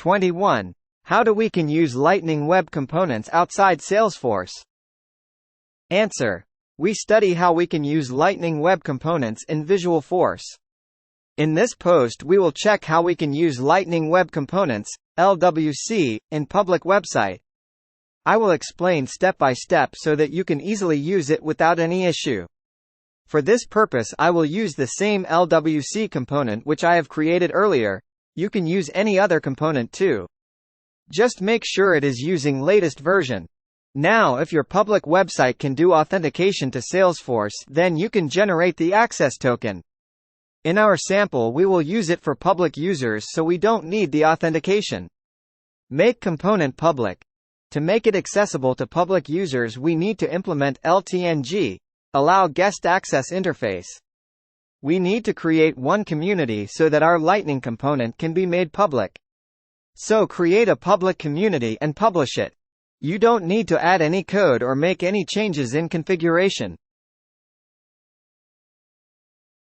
21. How do we can use Lightning Web Components outside Salesforce? Answer. We study how we can use Lightning Web Components in Visualforce. In this post we will check how we can use Lightning Web Components, LWC, in public website. I will explain step by step so that you can easily use it without any issue. For this purpose I will use the same LWC component which I have created earlier. You can use any other component too. Just make sure it is using latest version. Now if your public website can do authentication to Salesforce, then you can generate the access token. In our sample we will use it for public users so we don't need the authentication. Make component public. To make it accessible to public users we need to implement LTNG, allow guest access interface. We need to create one community so that our Lightning component can be made public. So create a public community and publish it. You don't need to add any code or make any changes in configuration.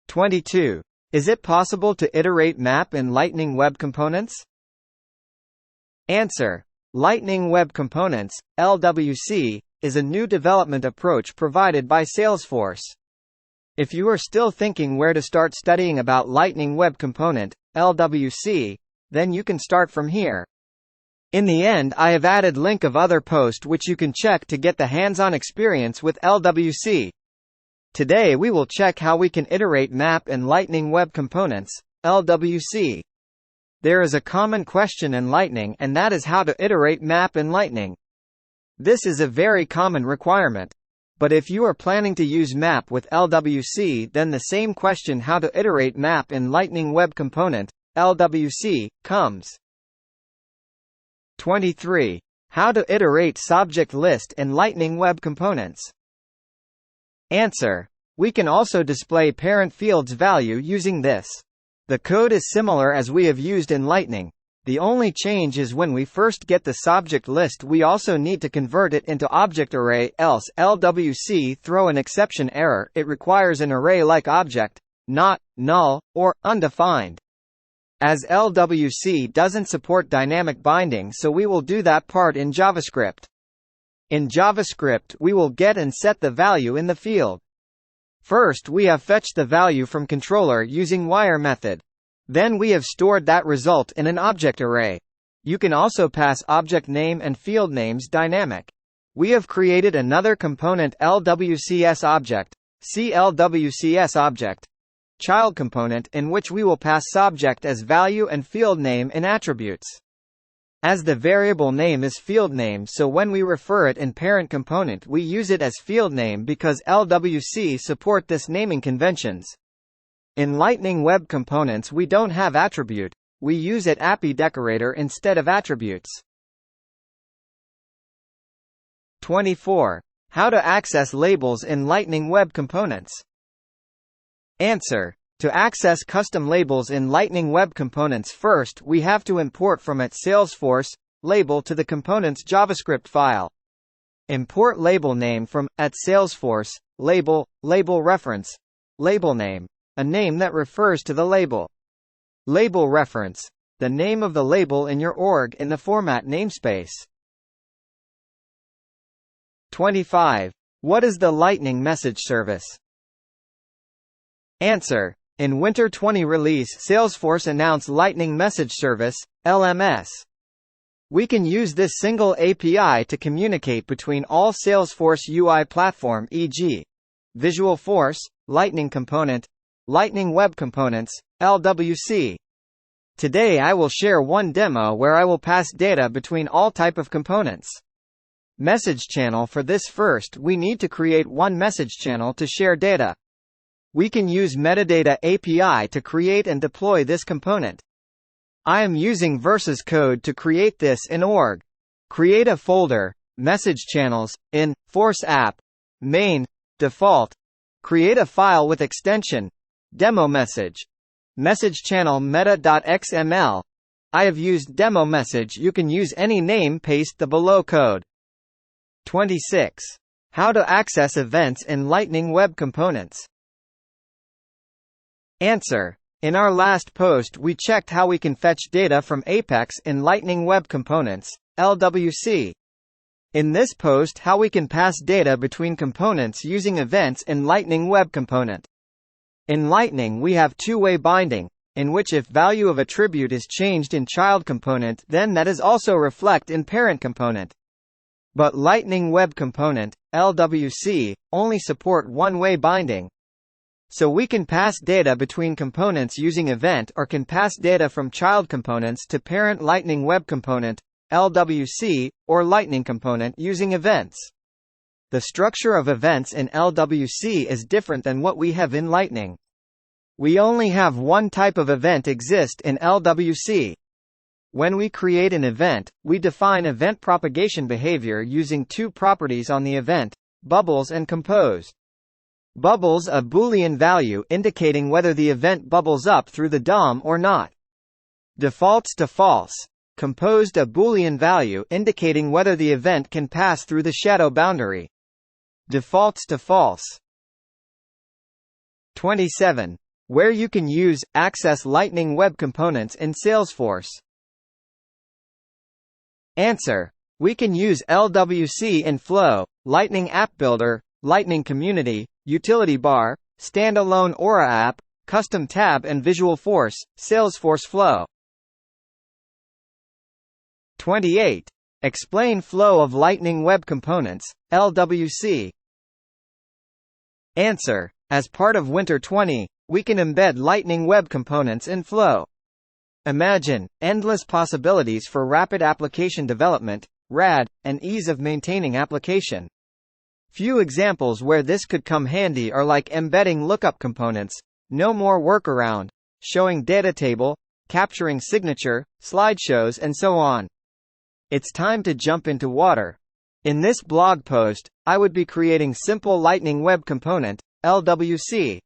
22. Is it possible to iterate map in Lightning Web Components? Answer. Lightning Web Components, LWC, is a new development approach provided by Salesforce. If you are still thinking where to start studying about Lightning Web Component, LWC, then you can start from here. In the end I have added link of other post which you can check to get the hands-on experience with LWC. Today we will check how we can iterate map in Lightning Web Components, LWC. There is a common question in Lightning and that is how to iterate map in Lightning. This is a very common requirement. But if you are planning to use map with LWC then the same question how to iterate map in Lightning Web Component, LWC, comes. 23. How to iterate subject list in Lightning Web Components? Answer. We can also display parent field's value using this. The code is similar as we have used in Lightning. The only change is when we first get the subject list we also need to convert it into object array, else LWC throw an exception error. It requires an array-like object, not, null, or undefined. As LWC doesn't support dynamic binding so we will do that part in JavaScript. In JavaScript we will get and set the value in the field. First we have fetched the value from controller using wire method. Then we have stored that result in an object array. You can also pass object name and field names dynamic. We have created another component LWCS object, CLWCS object, child component in which we will pass subject as value and field name in attributes. As the variable name is field name so when we refer it in parent component we use it as field name because LWC support this naming conventions. In Lightning Web Components we don't have attribute, we use it API decorator instead of attributes. 24. How to access labels in Lightning Web Components? Answer. To access custom labels in Lightning Web Components first we have to import from it Salesforce label to the component's JavaScript file. Import label name from @Salesforce label reference label name, a name that refers to the label. Label reference, the name of the label in your org in the format namespace. 25. What is the Lightning Message Service? Answer. In Winter 20 release Salesforce announced Lightning Message Service, LMS. We can use this single API to communicate between all Salesforce UI platform e.g. Visualforce, Lightning Component, Lightning Web Components, LWC. Today I will share one demo where I will pass data between all type of components. Message channel. For this first we need to create one message channel to share data. We can use metadata API to create and deploy this component. I am using Versus code to create this in org. Create a folder, message channels, in, Force app, main, default. Create a file with extension, demo message. Message channel meta.xml. I have used demo message. You can use any name. Paste the below code. 26. How to access events in Lightning Web Components? Answer. In our last post we checked how we can fetch data from Apex in Lightning Web Components, LWC. In this post how we can pass data between components using events in Lightning Web Component. In Lightning we have two-way binding, in which if value of attribute is changed in child component then that is also reflect in parent component. But Lightning Web Component, LWC, only support one-way binding. So we can pass data between components using event or can pass data from child components to parent Lightning Web Component, LWC, or Lightning Component using events. The structure of events in LWC is different than what we have in Lightning. We only have one type of event exist in LWC. When we create an event, we define event propagation behavior using two properties on the event, bubbles and compose. Bubbles a Boolean value indicating whether the event bubbles up through the DOM or not. Defaults to false. Composed a Boolean value indicating whether the event can pass through the shadow boundary. Defaults to false. 27. Where you can use, access Lightning Web Components in Salesforce. Answer. We can use LWC in Flow, Lightning App Builder, Lightning Community, Utility Bar, Standalone Aura App, Custom Tab and Visual Force, Salesforce Flow. 28. Explain flow of Lightning Web Components, LWC. Answer. As part of Winter 20, we can embed Lightning Web Components in Flow. Imagine endless possibilities for rapid application development, RAD, and ease of maintaining application. Few examples where this could come handy are like embedding lookup components, no more workaround, showing data table, capturing signature, slideshows and so on. It's time to jump into water. In this blog post, I would be creating simple Lightning Web Component, LWC.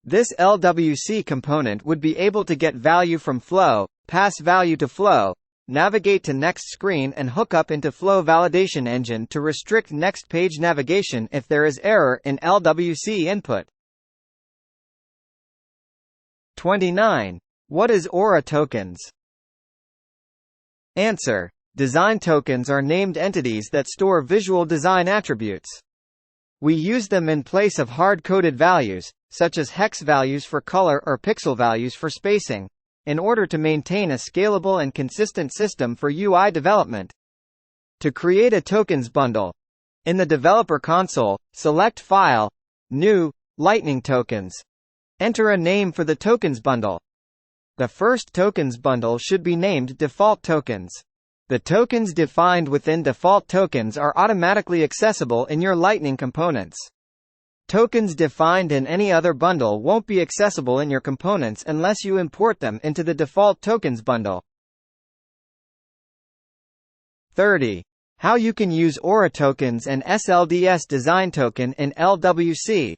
This LWC component would be able to get value from Flow, pass value to Flow, navigate to next screen and hook up into Flow validation engine to restrict next page navigation if there is error in LWC input. 29. What is Aura tokens? Answer. Design tokens are named entities that store visual design attributes. We use them in place of hard-coded values, such as hex values for color or pixel values for spacing, in order to maintain a scalable and consistent system for UI development. To create a tokens bundle, in the developer console, select File, New, Lightning Tokens. Enter a name for the tokens bundle. The first tokens bundle should be named Default Tokens. The tokens defined within default tokens are automatically accessible in your Lightning components. Tokens defined in any other bundle won't be accessible in your components unless you import them into the default tokens bundle. 30. How you can use Aura tokens and SLDS design token in LWC.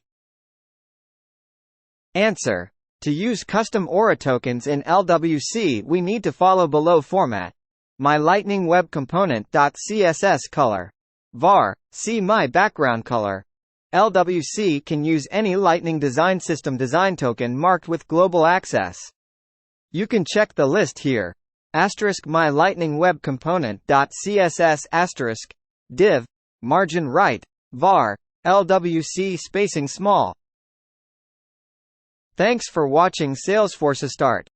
Answer. To use custom Aura tokens in LWC we need to follow below format. My Lightning Web Component.css color. var, see my background color. LWC can use any Lightning Design System design token marked with global access. You can check the list here. My Lightning Web Component.css div, margin right, var, LWC spacing small. Thanks for watching Salesforcestart.